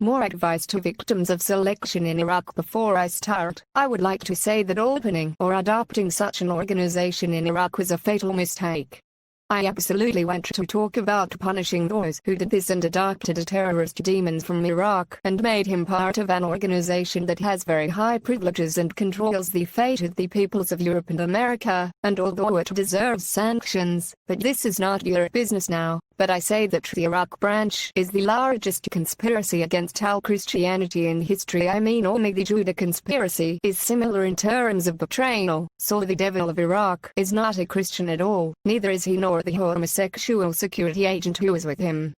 More advice to victims of selection in Iraq. Before I start, I would like to say that opening or adopting such an organization in Iraq was a fatal mistake. I absolutely want to talk about punishing those who did this and adopted a terrorist demon from Iraq and made him part of an organization that has very high privileges and controls the fate of the peoples of Europe and America, and although it deserves sanctions, but this is not your business now. But I say that the Iraq branch is the largest conspiracy against all Christianity in history. I mean, only the Judah conspiracy is similar in terms of betrayal. So the devil of Iraq is not a Christian at all, neither is he nor the homosexual security agent who is with him.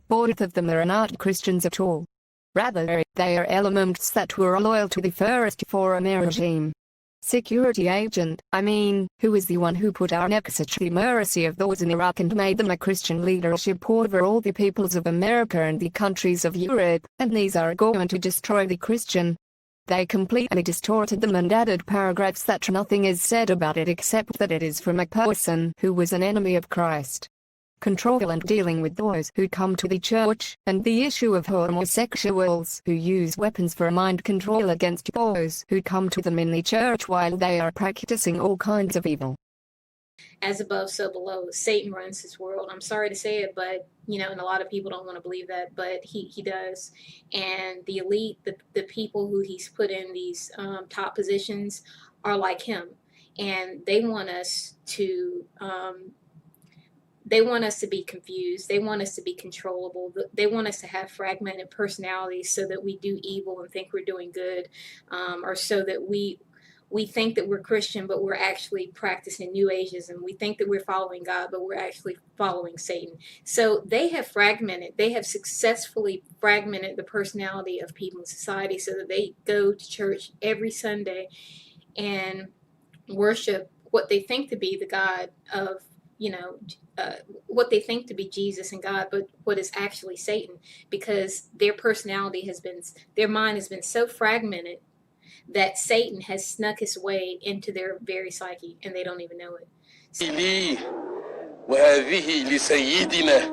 Both of them are not Christians at all. Rather, they are elements that were loyal to the first foreign regime. Security agent, I mean, who is the one who put our necks at the mercy of those in Iraq and made them a Christian leadership over all the peoples of America and the countries of Europe, and these are going to destroy the Christian. They completely distorted them and added paragraphs that nothing is said about it except that it is from a person who was an enemy of Christ. Control and dealing with those who come to the church, and the issue of homosexuals who use weapons for mind control against those who come to them in the church while they are practicing all kinds of evil. As above, so below. Satan runs this world. I'm sorry to say it, but, and a lot of people don't want to believe that, but he does. And the elite, the people who he's put in these top positions are like him. And they want us to... They want us to be confused. They want us to be controllable. They want us to have fragmented personalities so that we do evil and think we're doing good, or so that we think that we're Christian, but we're actually practicing New Ageism. We think that we're following God, but we're actually following Satan. So they have successfully fragmented the personality of people in society so that they go to church every Sunday and worship what they think to be the God of, what they think to be Jesus and God, but what is actually Satan, because their mind has been so fragmented that Satan has snuck his way into their very psyche and they don't even know it. وهذه لسيدنا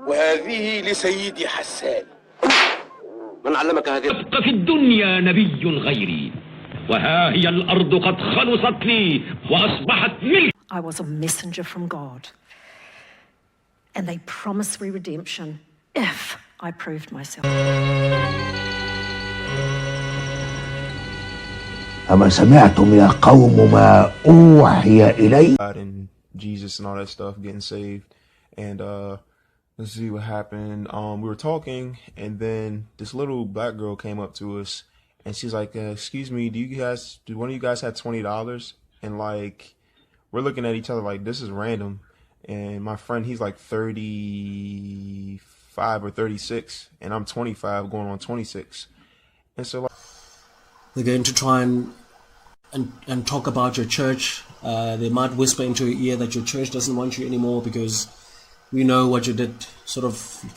وهذه لسيدي حسان. من علمك هذه؟ في الدنيا نبي غيري وها هي الأرض قد خلصت لي وأصبحت ملك. I was a messenger from God, and they promised me redemption if I proved myself. أما سمعتم يا قوم ما أوحي إلي. And Jesus and all that stuff, getting saved, and let's see what happened. We were talking, and then this little black girl came up to us, and she's like, "Excuse me, do one of you guys have $20?" And like, we're looking at each other like this is random. And my friend, he's like 35 or 36, and I'm 25 going on 26. And so like, they're going to try and talk about your church. They might whisper into your ear that your church doesn't want you anymore because we know what you did, sort of.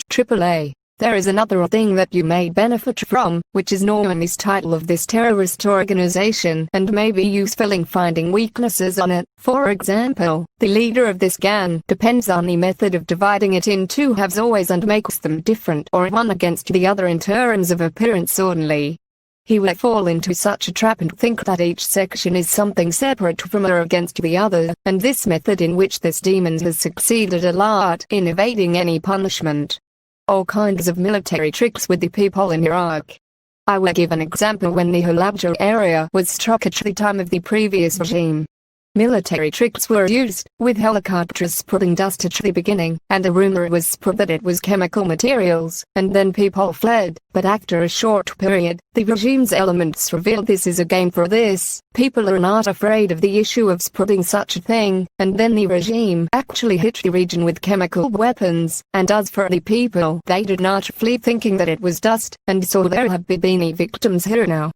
AAA. There is another thing that you may benefit from, which is known as title of this terrorist organization and may be useful in finding weaknesses on it. For example, the leader of this gang depends on the method of dividing it in two halves always and makes them different or one against the other in terms of appearance only. He will fall into such a trap and think that each section is something separate from or against the other, and this method in which this demon has succeeded a lot in evading any punishment. All kinds of military tricks with the people in Iraq. I will give an example. When the Halabja area was struck at the time of the previous regime, military tricks were used, with helicopters spreading dust at the beginning, and a rumor was spread that it was chemical materials, and then people fled. But after a short period, the regime's elements revealed this is a game for this. People are not afraid of the issue of spreading such a thing, and then the regime actually hit the region with chemical weapons, and as for the people, they did not flee thinking that it was dust, and so there have been victims here now.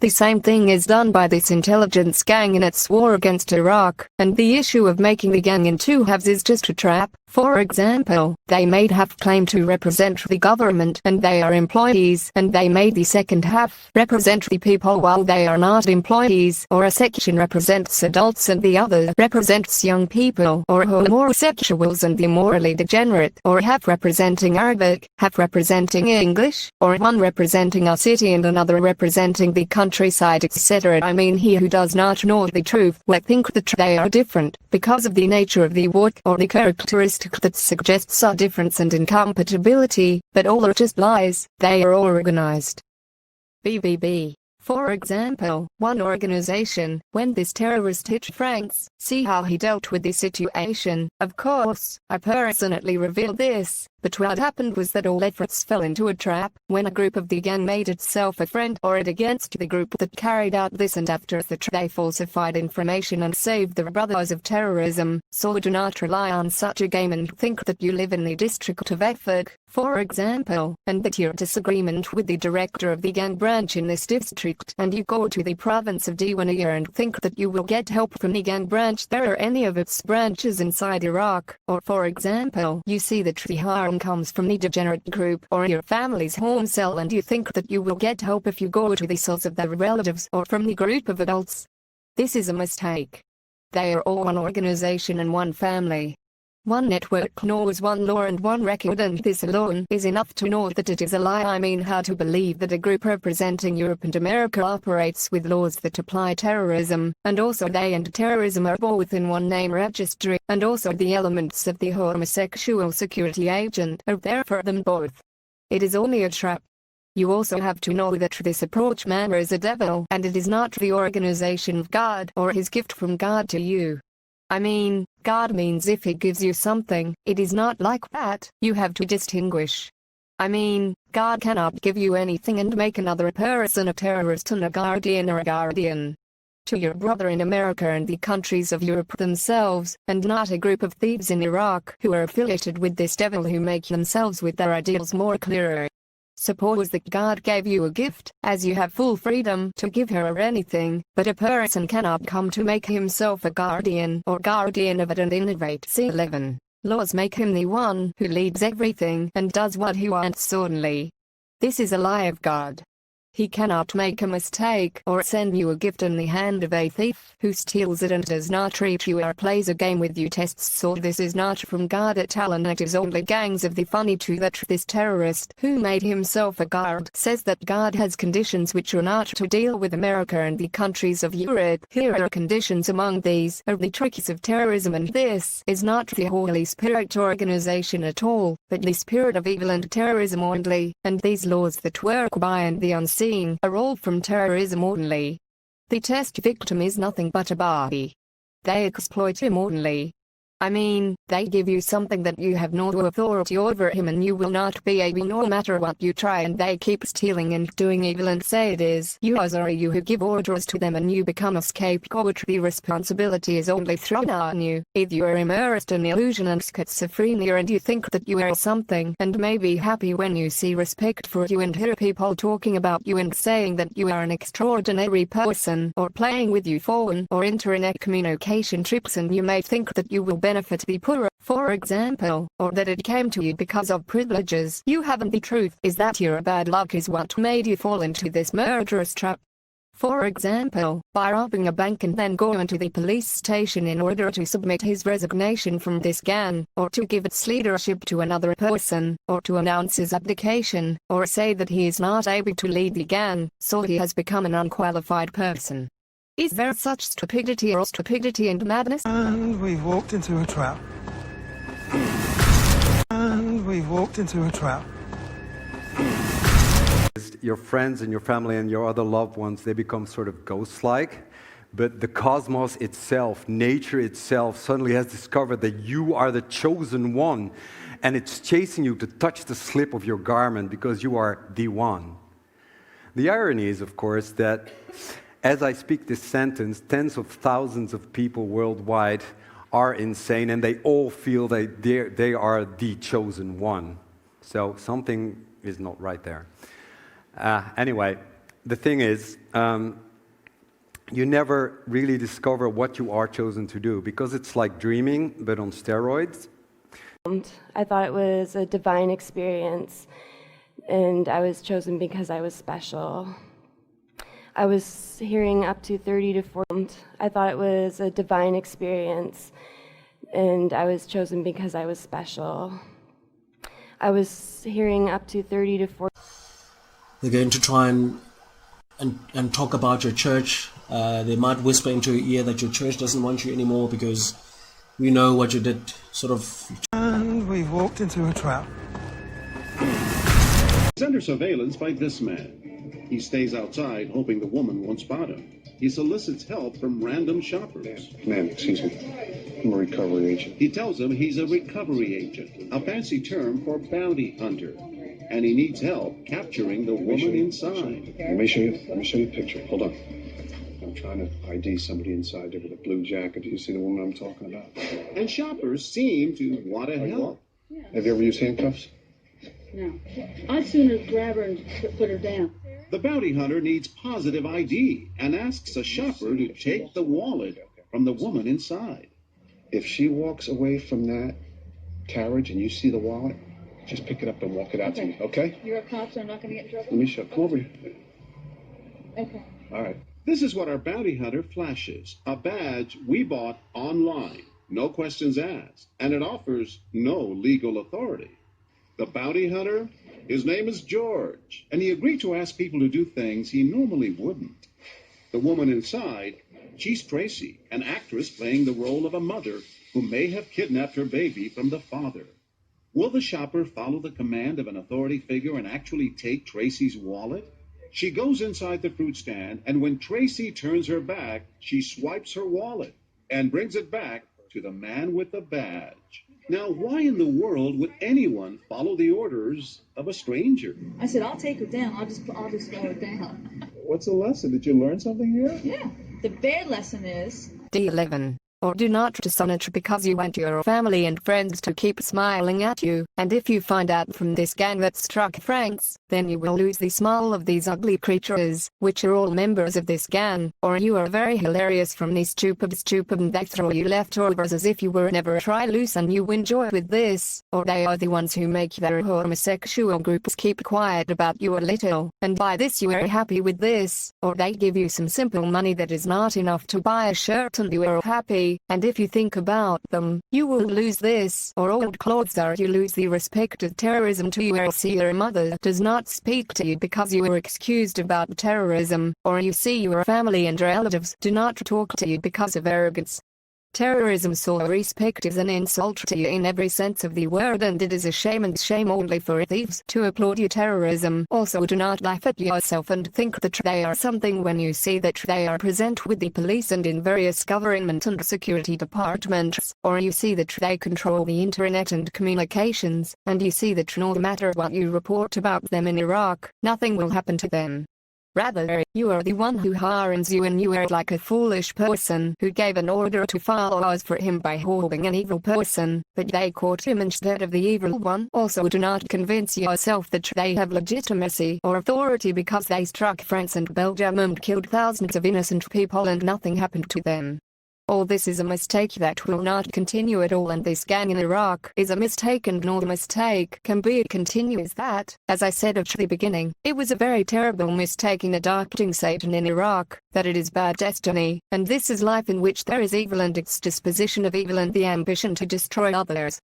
The same thing is done by this intelligence gang in its war against Iraq, and the issue of making the gang in two halves is just a trap. For example, they made half claim to represent the government and they are employees, and they made the second half represent the people while they are not employees, or a section represents adults and the other represents young people or homosexuals and the morally degenerate, or half representing Arabic, half representing English, or one representing a city and another representing the countryside, etc. I mean, he who does not know the truth will think that they are different because of the nature of the work or the characteristic that suggests a difference and incompatibility, but all are just lies. They are all organized. BBB. For example, one organization, when this terrorist hit France, see how he dealt with the situation. Of course, I personally revealed this, but what happened was that all efforts fell into a trap, when a group of the gang made itself a friend or it against the group that carried out this, and after the they falsified information and saved the brothers of terrorism. So do not rely on such a game and think that you live in the district of Effort, for example, and that you're in disagreement with the director of the gang branch in this district, and you go to the province of Diwaniyah and think that you will get help from the gang branch there or any of its branches inside Iraq, or for example, you see that the harm comes from the degenerate group or your family's home cell and you think that you will get help if you go to the cells of their relatives or from the group of adults. This is a mistake. They are all one organization and one family. One network knows one law and one record, and this alone is enough to know that it is a lie. I mean, how to believe that a group representing Europe and America operates with laws that apply terrorism, and also they and terrorism are both in one name registry, and also the elements of the homosexual security agent are there for them both. It is only a trap. You also have to know that this approach mirrors a devil, and it is not the organization of God or his gift from God to you. I mean, God means if he gives you something, it is not like that. You have to distinguish. I mean, God cannot give you anything and make another person a terrorist and a guardian or a guardian to your brother in America and the countries of Europe themselves, and not a group of thieves in Iraq who are affiliated with this devil who make themselves with their ideals more clearer. Suppose that God gave you a gift, as you have full freedom to give her or anything, but a person cannot come to make himself a guardian or guardian of it and innovate. C11. Laws make him the one who leads everything and does what he wants only. This is a lie of God. He cannot make a mistake or send you a gift in the hand of a thief who steals it and does not treat you or plays a game with you tests. So this is not from God at all, and it is only gangs of the funny too that this terrorist who made himself a guard says that God has conditions which are not to deal with America and the countries of Europe. Here are conditions. Among these are the tricks of terrorism, and this is not the Holy Spirit organization at all, but the spirit of evil and terrorism only, and these laws that work by and the unseen are all from terrorism only. The test victim is nothing but a body. They exploit him only. I mean, they give you something that you have no authority over him and you will not be able no matter what you try, and they keep stealing and doing evil and say it is you or you who give orders to them and you become a scapegoat. The responsibility is only thrown on you. Either you are immersed in illusion and schizophrenia and you think that you are something and may be happy when you see respect for you and hear people talking about you and saying that you are an extraordinary person, or playing with you phone or internet communication trips, and you may think that you will benefit the poor, for example, or that it came to you because of privileges you haven't. The truth is that your bad luck is what made you fall into this murderous trap. For example, by robbing a bank and then going to the police station in order to submit his resignation from this gang, or to give its leadership to another person, or to announce his abdication, or say that he is not able to lead the gang, so he has become an unqualified person. Is there such stupidity or stupidity and madness? And we've walked into a trap. And we've walked into a trap. Your friends and your family and your other loved ones, they become sort of ghost-like. But the cosmos itself, nature itself, suddenly has discovered that you are the chosen one. And it's chasing you to touch the slip of your garment because you are the one. The irony is, of course, that as I speak this sentence, tens of thousands of people worldwide are insane, and they all feel that they are the chosen one. So something is not right there. Anyway, the thing is, you never really discover what you are chosen to do because it's like dreaming, but on steroids. I thought it was a divine experience, and I was chosen because I was special. I was hearing up to 30 to 40. I thought it was a divine experience, and I was chosen because I was special. I was hearing up to 30 to 40. They're going to try and talk about your church. They might whisper into your ear that your church doesn't want you anymore because we know what you did, sort of. And we've walked into a trap. He's under surveillance by this man. He stays outside hoping the woman won't spot him. He solicits help from random shoppers. Ma'am, excuse me. I'm a recovery agent. He tells them he's a recovery agent, a fancy term for bounty hunter. And he needs help capturing the woman inside. Let me show you a picture. Hold on. I'm trying to ID somebody inside there with a blue jacket. Do you see the woman I'm talking about? And shoppers seem to want to help. Yeah. Have you ever used handcuffs? No. I'd sooner grab her and put her down. The bounty hunter needs positive ID and asks a shopper to take the wallet from the woman inside. If she walks away from that carriage and you see the wallet, just pick it up and walk it out to me, okay? You're a cop, so I'm not going to get in trouble? Let me show. Come over here. Okay. All right. This is what our bounty hunter flashes. A badge we bought online. No questions asked. And it offers no legal authority. The bounty hunter, his name is George. And he agreed to ask people to do things he normally wouldn't. The woman inside, she's Tracy, an actress playing the role of a mother who may have kidnapped her baby from the father. Will the shopper follow the command of an authority figure and actually take Tracy's wallet? She goes inside the fruit stand, and when Tracy turns her back, she swipes her wallet and brings it back to the man with the badge. Now, why in the world would anyone follow the orders of a stranger? I said, I'll take her down. I'll just throw her down. What's the lesson? Did you learn something here? Yeah. The bad lesson is... D11. Or do not dishonor because you want your family and friends to keep smiling at you, and if you find out from this gang that struck Franks, then you will lose the smile of these ugly creatures, which are all members of this gang, or you are very hilarious from these stupid and they throw you leftovers as if you were never try loose and you enjoy with this, or they are the ones who make their homosexual groups keep quiet about you a little, and by this you are happy with this, or they give you some simple money that is not enough to buy a shirt and you are happy. And if you think about them, you will lose this, or old clothes, or you lose the respect of terrorism to you, or see your mother does not speak to you because you are excused about terrorism, or you see your family and relatives do not talk to you because of arrogance. Terrorism so respect is an insult to you in every sense of the word, and it is a shame, and shame only for thieves to applaud your terrorism. Also, do not laugh at yourself and think that they are something when you see that they are present with the police and in various government and security departments, or you see that they control the internet and communications, and you see that no matter what you report about them in Iraq, nothing will happen to them. Rather, you are the one who harms you, and you are like a foolish person who gave an order to follow us for him by holding an evil person, but they caught him instead of the evil one. Also, do not convince yourself that they have legitimacy or authority because they struck France and Belgium and killed thousands of innocent people and nothing happened to them. All this is a mistake that will not continue at all, and this gang in Iraq is a mistake, and no mistake can be continuous. That, as I said at the beginning, it was a very terrible mistake in adopting Satan in Iraq, that it is bad destiny, and this is life in which there is evil and its disposition of evil and the ambition to destroy others.